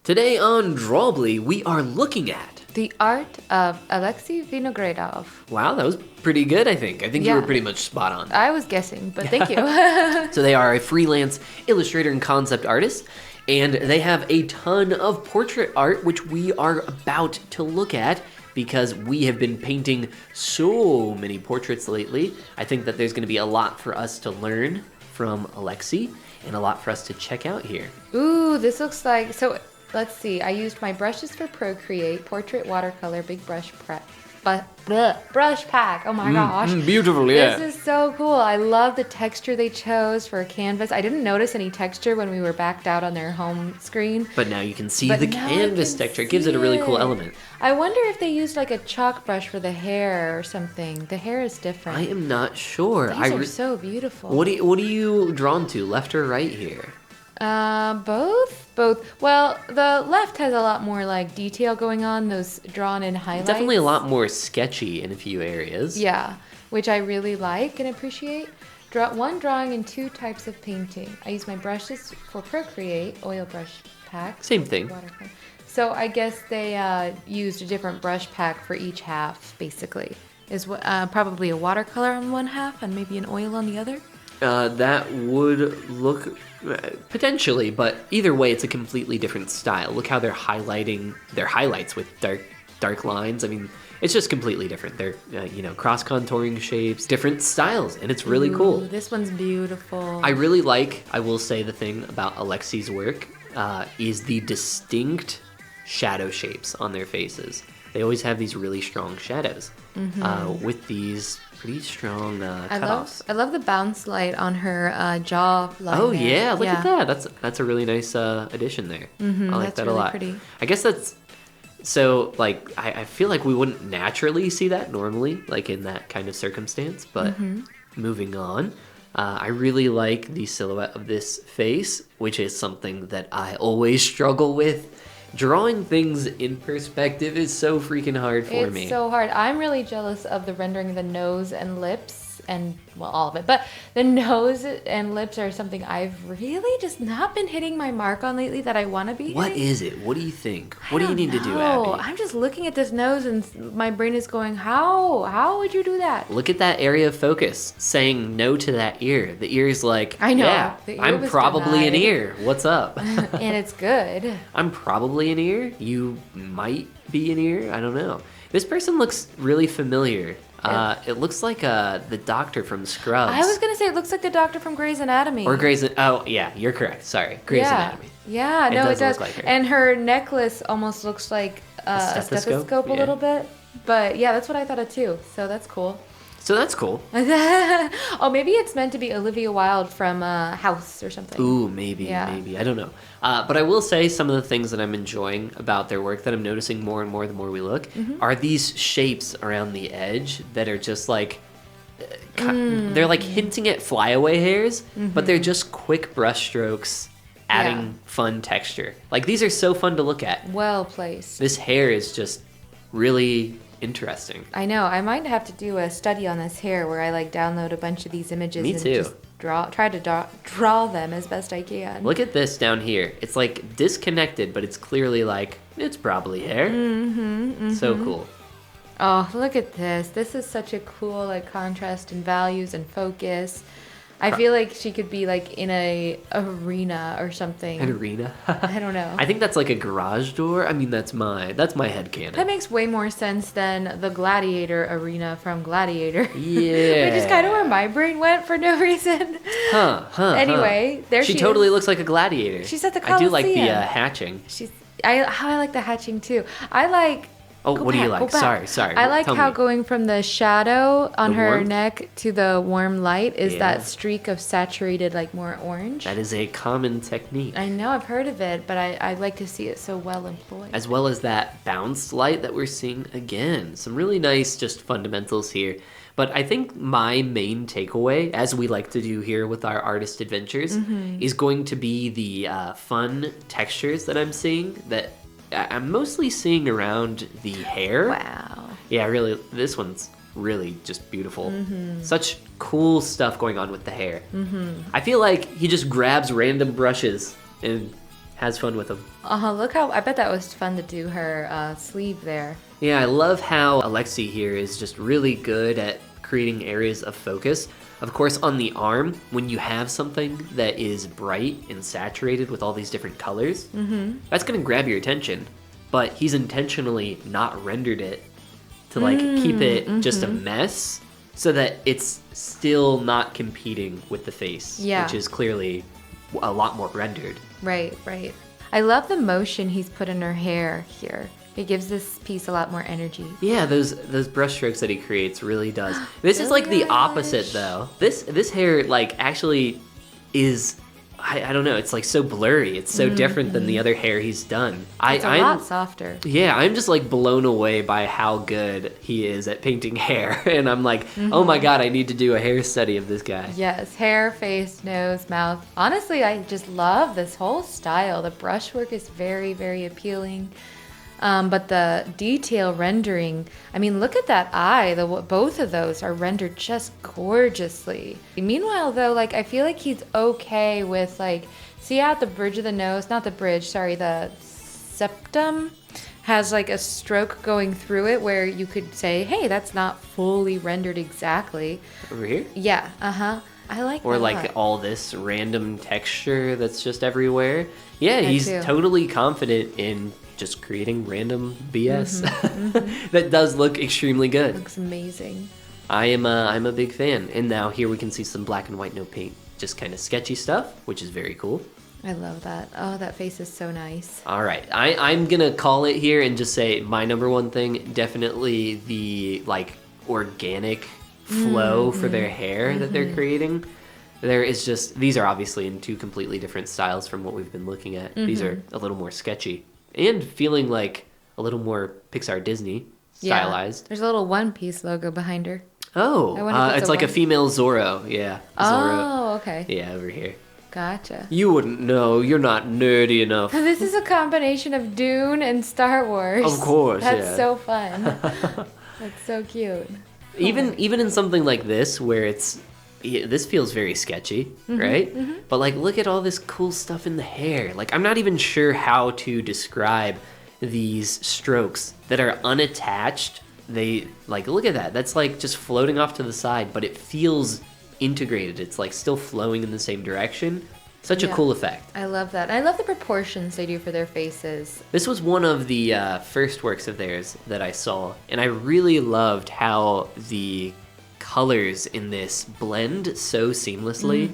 Today on Drawbli, we are looking at... The Art of Aleksei Vinogradov. Wow, that was pretty good, I think. I think you were pretty much spot on. I was guessing, but thank you. So they are a freelance illustrator and concept artist, and they have a ton of portrait art, which we are about to look at because we have been painting so many portraits lately. I think that there's going to be a lot for us to learn from Aleksei and a lot for us to check out here. Ooh, this looks like... So, let's see. I used my brushes for Procreate, Portrait Watercolor, Big Brush Brush Pack. Oh my gosh. Beautiful, yeah. This is so cool. I love the texture they chose for a canvas. I didn't notice any texture when we were backed out on their home screen. But now you can see the canvas texture. It gives it a really cool element. I wonder if they used like a chalk brush for the hair or something. The hair is different. I am not sure. These are so beautiful. What are you drawn to, left or right here? Both. Well, the left has a lot more like detail going on, those drawn in highlights. Definitely a lot more sketchy in a few areas. Yeah, which I really like and appreciate. One drawing and two types of painting. I use my brushes for Procreate, oil brush pack. Same thing. Watercolor. So I guess they used a different brush pack for each half, basically. Is probably a watercolor on one half and maybe an oil on the other? That would look potentially, but either way, it's a completely different style. Look how they're highlighting their highlights with dark lines. I mean, it's just completely different. They're cross-contouring shapes, different styles, and it's really cool. This one's beautiful. I will say the thing about Aleksei's work is the distinct shadow shapes on their faces. They always have these really strong shadows with these pretty strong cutoffs. I love the bounce light on her jaw line. Oh yeah, look at that. That's a really nice addition there. I like that a lot. Pretty. I guess that's so like I feel like we wouldn't naturally see that normally, like in that kind of circumstance. But moving on, I really like the silhouette of this face, which is something that I always struggle with. Drawing things in perspective is so freaking hard for me. It's so hard. I'm really jealous of the rendering of the nose and lips and, well, all of it. But the nose and lips are something I've really just not been hitting my mark on lately that I want to be What hitting. is it? What do you think? What do you need to do, Abby? I'm just looking at this nose and my brain is going, how would you do that? Look at that area of focus, saying no to that ear. The ear's like, I know. Yeah, I'm probably an ear. What's up? And it's good. I'm probably an ear. You might be an ear. I don't know. This person looks really familiar. It looks like the doctor from Scrubs. I was going to say it looks like the doctor from Grey's Anatomy. Or oh, yeah, you're correct. Sorry. Grey's Anatomy. Yeah, no, it does. Look like her. And her necless almost looks like a stethoscope a little bit. But yeah, that's what I thought of too. So that's cool. Oh, maybe it's meant to be Olivia Wilde from House or something. Ooh, maybe. I don't know. But I will say some of the things that I'm enjoying about their work that I'm noticing more and more the more we look are these shapes around the edge that are just like, they're like hinting at flyaway hairs, but they're just quick brush strokes adding fun texture. Like these are so fun to look at. Well placed. This hair is just really interesting. I know. I might have to do a study on this hair where I like download a bunch of these images Me and too. just try to draw them as best I can. Look at this down here. It's like disconnected, but it's clearly like it's probably hair. So cool. Oh, look at this. This is such a cool like contrast in values and focus. I feel like she could be like in a arena or something. An arena? I don't know. I think that's like a garage door. I mean, that's my headcanon. That makes way more sense than the gladiator arena from Gladiator. Yeah. Which is kind of where my brain went for no reason. Anyway, there she is. She totally looks like a gladiator. She's at the Coliseum. I do like the hatching. I like the hatching too. I like... What do you like? Sorry. I like how going from the shadow on her neck to the warm light is that streak of saturated, like more orange. That is a common technique. I know, I've heard of it, but I like to see it so well employed. As well as that bounced light that we're seeing again. Some really nice just fundamentals here. But I think my main takeaway, as we like to do here with our artist adventures, is going to be the fun textures that I'm seeing that I'm mostly seeing around the hair. Wow. Yeah, really, this one's really just beautiful. Such cool stuff going on with the hair. I feel like he just grabs random brushes and has fun with them. Look how, I bet that was fun to do her sleeve there. Yeah, I love how Aleksei here is just really good at creating areas of focus. Of course, on the arm, when you have something that is bright and saturated with all these different colors, that's going to grab your attention. But he's intentionally not rendered it to like keep it just a mess so that it's still not competing with the face, which is clearly a lot more rendered. Right. I love the motion he's put in her hair here. It gives this piece a lot more energy. Yeah, those brush strokes that he creates really does. This is like the opposite though. This hair like actually is, I don't know, it's like so blurry. It's so different than the other hair he's done. It's a lot softer. Yeah, I'm just like blown away by how good he is at painting hair. And I'm like, oh my God, I need to do a hair study of this guy. Yes, hair, face, nose, mouth. Honestly, I just love this whole style. The brushwork is very, very appealing. But the detail rendering, I mean, look at that eye. Both of those are rendered just gorgeously. Meanwhile, though, like, I feel like he's okay with, like, see how at the bridge of the nose, not the bridge, sorry, the septum has, like, a stroke going through it where you could say, hey, that's not fully rendered exactly. Over here? Yeah, I like that. Or like all this random texture that's just everywhere. Yeah, he's totally confident in just creating random BS that does look extremely good. Looks amazing. I'm a big fan. And now here we can see some black and white no paint, just kind of sketchy stuff, which is very cool. I love that. Oh, that face is so nice. All right, I'm gonna call it here and just say my number one thing, definitely the like organic flow for their hair that they're creating. There is just, these are obviously in two completely different styles from what we've been looking at. These are a little more sketchy and feeling like a little more Pixar Disney stylized. There's a little One Piece logo behind her. Oh, it's like a female Zorro. Yeah. Zorro. Oh, okay. Yeah, over here. Gotcha. You wouldn't know. You're not nerdy enough. This is a combination of Dune and Star Wars. Of course, That's so fun. That's so cute. Even in something like this where this feels very sketchy, right? But like, look at all this cool stuff in the hair. Like, I'm not even sure how to describe these strokes that are unattached. They, like, look at that. That's like just floating off to the side, but it feels integrated. It's like still flowing in the same direction. Such a cool effect. I love that. I love the proportions they do for their faces. This was one of the first works of theirs that I saw, and I really loved how the colors in this blend so seamlessly.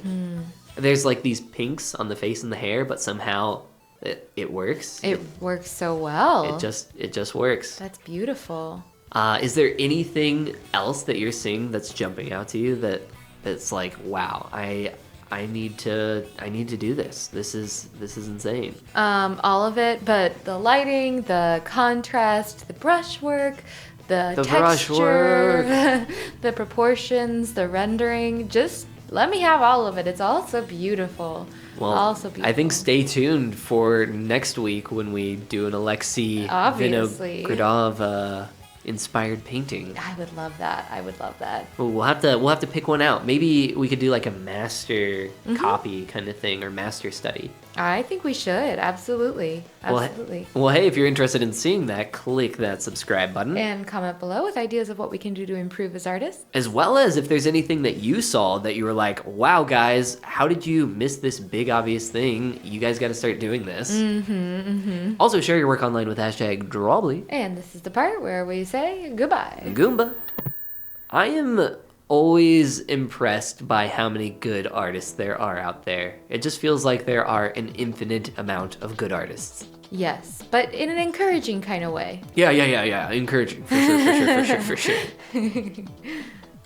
There's like these pinks on the face and the hair, but somehow it works. It works so well. It just works. That's beautiful. Is there anything else that you're seeing that's jumping out to you that's like, wow, I need to do this. This is insane. All of it, but the lighting, the contrast, the brushwork, the texture, the proportions, the rendering. Just let me have all of it. It's all so beautiful. Well, I think stay tuned for next week when we do an Aleksei Vinogradov inspired painting. I would love that. Well, we'll have to pick one out. Maybe we could do like a master copy kind of thing, or master study. I think we should. Absolutely. Well, hey, if you're interested in seeing that, click that subscribe button. And comment below with ideas of what we can do to improve as artists. As well as if there's anything that you saw that you were like, wow, guys, how did you miss this big obvious thing? You guys got to start doing this. Also, share your work online with hashtag Drawbli. And this is the part where we say goodbye. Goomba. I am always impressed by how many good artists there are out there. It just feels like there are an infinite amount of good artists. Yes, but in an encouraging kind of way. Yeah. Encouraging, for sure.